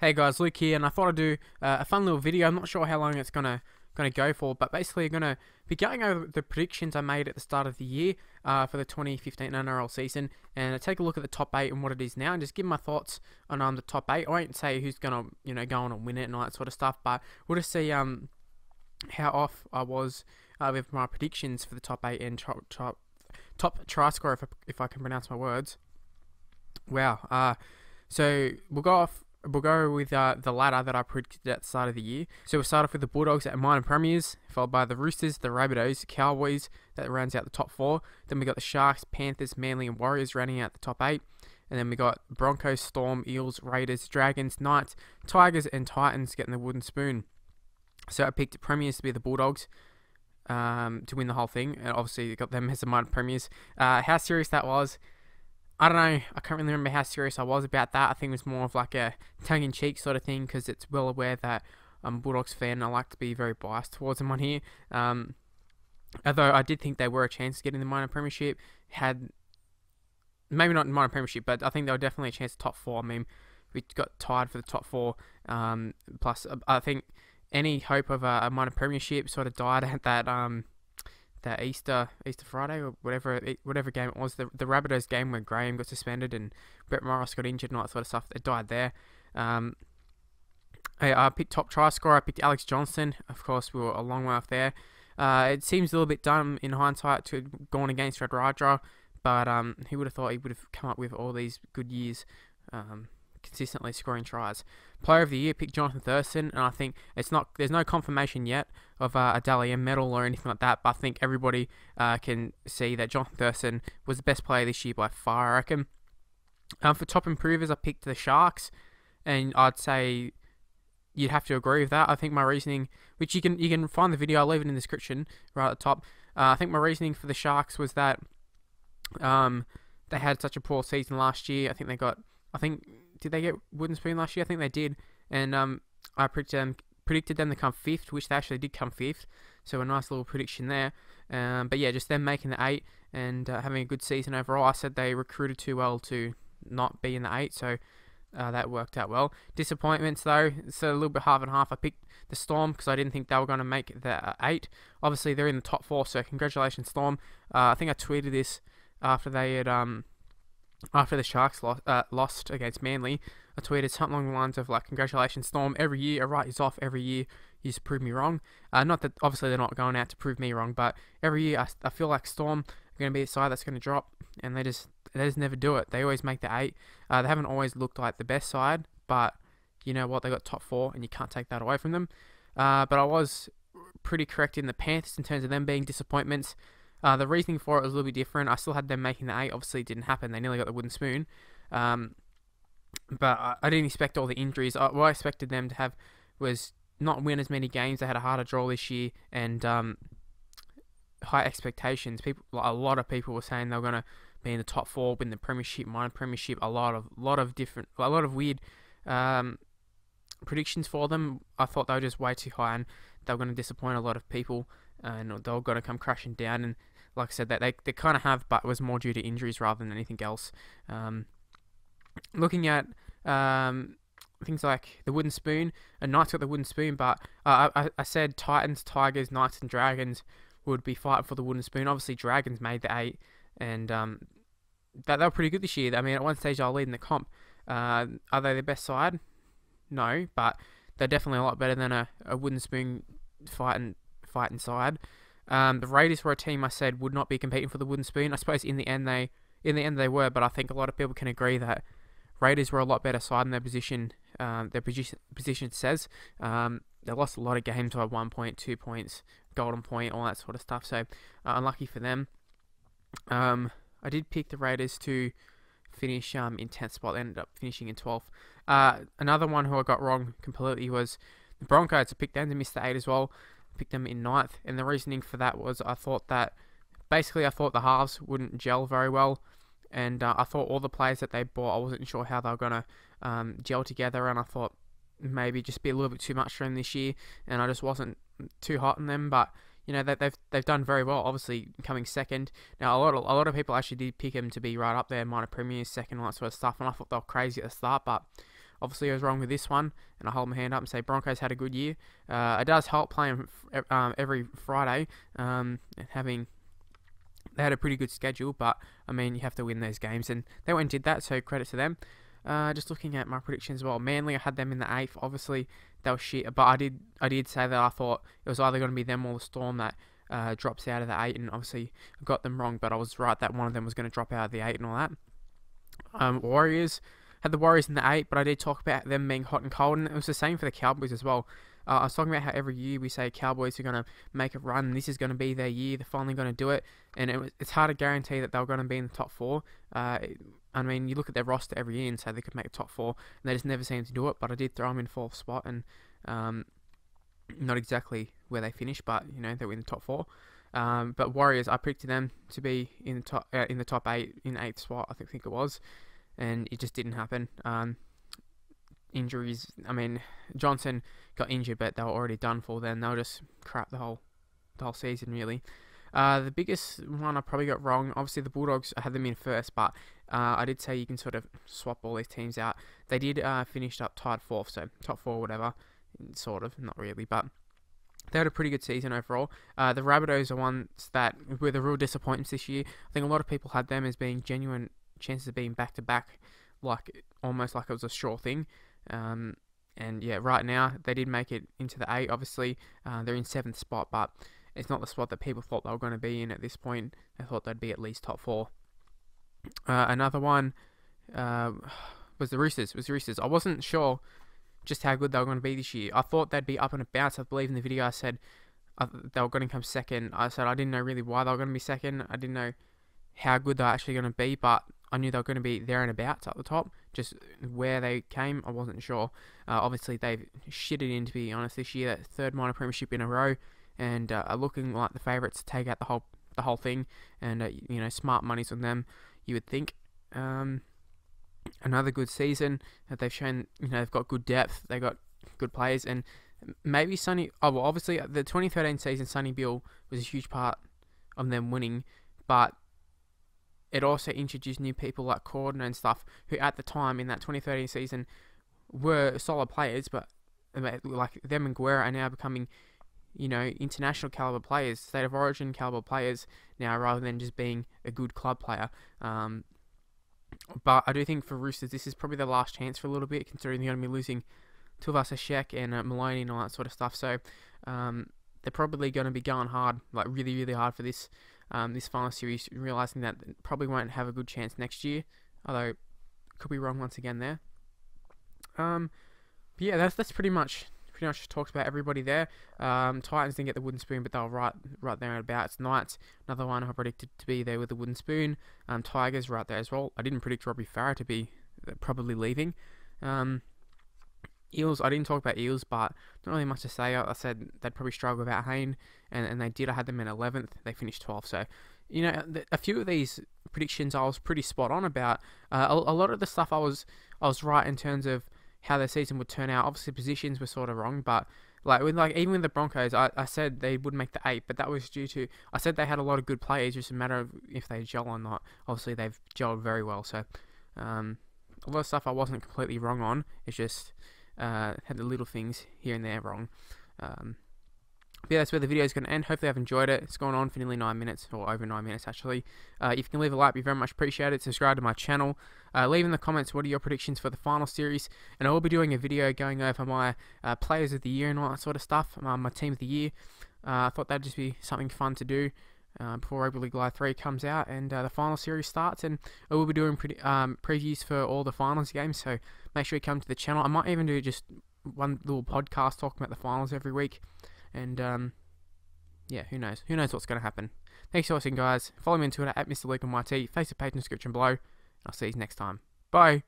Hey guys, Luke here, and I thought I'd do a fun little video. I'm not sure how long it's gonna go for, but basically I'm gonna be going over the predictions I made at the start of the year for the 2015 NRL season, and take a look at the top 8 and what it is now, and just give my thoughts on the top 8. I won't say who's gonna go on and win it and all that sort of stuff, but we'll just see how off I was with my predictions for the top 8 and top try scorer, if I can pronounce my words. Wow. So we'll go off. We'll go with the ladder that I predicted at the start of the year. So we'll start off with the Bulldogs at minor premiers, followed by the Roosters, the Rabbitohs, Cowboys. That rounds out the top 4. Then we got the Sharks, Panthers, Manly, and Warriors rounding out the top 8. And then we got Broncos, Storm, Eels, Raiders, Dragons, Knights, Tigers, and Titans getting the wooden spoon. So I picked premiers to be the Bulldogs to win the whole thing, and obviously got them as the minor premiers. How serious that was, I don't know. I can't really remember how serious I was about that. I think it was more of like a tongue-in-cheek sort of thing, because it's well aware that I'm a Bulldogs fan and I like to be very biased towards them on here. Although I did think they were a chance to get in the minor premiership. Maybe not in minor premiership, but I think they were definitely a chance to top 4. I mean, we got tied for the top 4. Plus, I think any hope of a minor premiership sort of died at that Easter Friday or whatever game it was, the Rabbitohs game where Graham got suspended and Brett Morris got injured and all that sort of stuff. It died there. I picked top try scorer. I picked Alex Johnston. Of course, we were a long way off there. It seems a little bit dumb in hindsight to have gone against Radradra, but he would have thought he would have come up with all these good years, consistently scoring tries. Player of the year, picked Jonathan Thurston, and I think there's no confirmation yet of a Dally M medal or anything like that, but I think everybody can see that Jonathan Thurston was the best player this year by far, I reckon. For top improvers, I picked the Sharks, and I'd say you'd have to agree with that. I think my reasoning, which you can find the video, I'll leave it in the description right at the top. I think my reasoning for the Sharks was that they had such a poor season last year. Did they get wooden spoon last year? I think they did. And I predicted them to come 5th, which they actually did come 5th. So a nice little prediction there. But yeah, just them making the 8 and having a good season overall. I said they recruited too well to not be in the 8, so that worked out well. Disappointments though, it's a little bit half and half. I picked the Storm because I didn't think they were going to make the 8. Obviously, they're in the top 4, so congratulations, Storm. I think I tweeted this after they had after the Sharks lost against Manly. I tweeted something along the lines of like, congratulations, Storm. Every year I write you off. Every year you just prove me wrong. Not that obviously they're not going out to prove me wrong, but every year I feel like Storm are going to be a side that's going to drop, and they just never do it. They always make the 8. They haven't always looked like the best side, but you know what? They got top 4, and you can't take that away from them. But I was pretty correct in the Panthers in terms of them being disappointments. The reasoning for it was a little bit different. I still had them making the 8. Obviously, it didn't happen. They nearly got the wooden spoon. But I didn't expect all the injuries. What I expected them to have was not win as many games. They had a harder draw this year, and high expectations. A lot of people were saying they were going to be in the top 4, win the premiership, minor premiership. A lot of weird predictions for them. I thought they were just way too high, and they were going to disappoint a lot of people, and they were going to come crashing down. And like I said, they kind of have, but it was more due to injuries rather than anything else. Looking at things like the wooden spoon, and Knights got the wooden spoon, but I said Titans, Tigers, Knights, and Dragons would be fighting for the wooden spoon. Obviously, Dragons made the 8, and they were pretty good this year. I mean, at one stage they were leading the comp. Are they the best side? No, but they're definitely a lot better than a wooden spoon fighting side. The Raiders were a team I said would not be competing for the wooden spoon. I suppose in the end they were, but I think a lot of people can agree that Raiders were a lot better side in their position. Their position says they lost a lot of games by 1 point, 2 points, golden point, all that sort of stuff. So unlucky for them. I did pick the Raiders to finish in 10th spot. They ended up finishing in 12th. Another one who I got wrong completely was the Broncos. I picked them to miss the 8 as well. I picked them in 9th, and the reasoning for that was I thought the halves wouldn't gel very well, and I thought all the players that they bought, I wasn't sure how they were going to gel together, and I thought maybe just be a little bit too much for them this year, and I just wasn't too hot on them. But you know, they've done very well, obviously coming second. Now, a lot of people actually did pick them to be right up there, minor premiers, second, all that sort of stuff, and I thought they were crazy at the start, but Obviously, I was wrong with this one, and I hold my hand up and say Broncos had a good year. It does help playing every Friday, having... They had a pretty good schedule, but, I mean, you have to win those games, and they went and did that, so credit to them. Just looking at my predictions as well. Manly, I had them in the 8th. Obviously, they were shit, but I did say that I thought it was either going to be them or the Storm that drops out of the 8, and obviously I got them wrong, but I was right that one of them was going to drop out of the 8 and all that. Warriors, had the Warriors in the 8, but I did talk about them being hot and cold, and it was the same for the Cowboys as well. I was talking about how every year we say Cowboys are going to make a run, and this is going to be their year, they're finally going to do it, and it's hard to guarantee that they're going to be in the top 4. I mean, you look at their roster every year and say they could make a top 4, and they just never seem to do it, but I did throw them in 4th spot, and not exactly where they finished, but, you know, they were in the top 4. But Warriors, I predicted them to be in the top 8, in 8th spot, I think it was, and it just didn't happen. Injuries, I mean, Johnson got injured, but they were already done for then. They were just crap the whole season, really. The biggest one I probably got wrong, obviously the Bulldogs, I had them in 1st, but I did say you can sort of swap all these teams out. They did finish up tied 4th, so top 4, whatever, sort of, not really, but they had a pretty good season overall. The Rabbitohs are ones that were the real disappointments this year. I think a lot of people had them as being genuine chances of being back-to-back, like almost like it was a sure thing. And yeah, right now they did make it into the 8. Obviously, they're in 7th spot, but it's not the spot that people thought they were going to be in at this point. They thought they'd be at least top 4. Another one was the Roosters. I wasn't sure just how good they were going to be this year. I thought they'd be up and about. I believe in the video I said they were going to come 2nd. I said I didn't know really why they were going to be 2nd. I didn't know how good they're actually going to be, but I knew they were going to be there and about at the top. Just where they came, I wasn't sure. Obviously, they've shitted in, to be honest, this year. That 3rd minor premiership in a row, and are looking like the favourites to take out the whole thing. And you know, smart money's on them, you would think. Another good season that they've shown. You know, they've got good depth. They got good players, and maybe Sonny. Oh well, obviously the 2013 season, Sonny Bill was a huge part of them winning, but it also introduced new people like Cordner and stuff, who at the time in that 2013 season were solid players, but like them and Guerra are now becoming, you know, international caliber players, state of origin caliber players now, rather than just being a good club player. But I do think for Roosters, this is probably the last chance for a little bit, considering they're going to be losing Tuivasa-Sheck and Maloney and all that sort of stuff. So they're probably going to be going hard, like really, really hard for this final series, realising that they probably won't have a good chance next year, although could be wrong once again there. But yeah, that's pretty much talked about everybody there. Titans didn't get the wooden spoon, but they were right there and about. It's Knights, another one I predicted to be there with the wooden spoon. Tigers right there as well. I didn't predict Robbie Farah to be probably leaving. Eels, I didn't talk about Eels, but not really much to say. I said they'd probably struggle without Hayne, and they did. I had them in 11th. They finished 12th. So, you know, a few of these predictions I was pretty spot on about. A lot of the stuff I was right in terms of how their season would turn out. Obviously, positions were sort of wrong, but even with the Broncos, I said they would make the 8, but that was due to I said they had a lot of good players. Just a matter of if they gel or not. Obviously, they've gelled very well. So, a lot of stuff I wasn't completely wrong on. It's just had the little things here and there wrong. But yeah, that's where the video is going to end. Hopefully I've enjoyed it. It's gone on for nearly 9 minutes, or over 9 minutes actually. If you can leave a like, it'd be very much appreciated. Subscribe to my channel. Leave in the comments what are your predictions for the final series, and I will be doing a video going over my players of the year and all that sort of stuff, my team of the year. I thought that'd just be something fun to do before Rugby League Live 3 comes out and the final series starts, and I will be doing previews for all the finals games, so make sure you come to the channel. I might even do just one little podcast talking about the finals every week, and yeah, who knows what's going to happen. Thanks for watching, guys. Follow me on Twitter at Mr. Luke on YT, Facebook page in the description below, and I'll see you next time. Bye!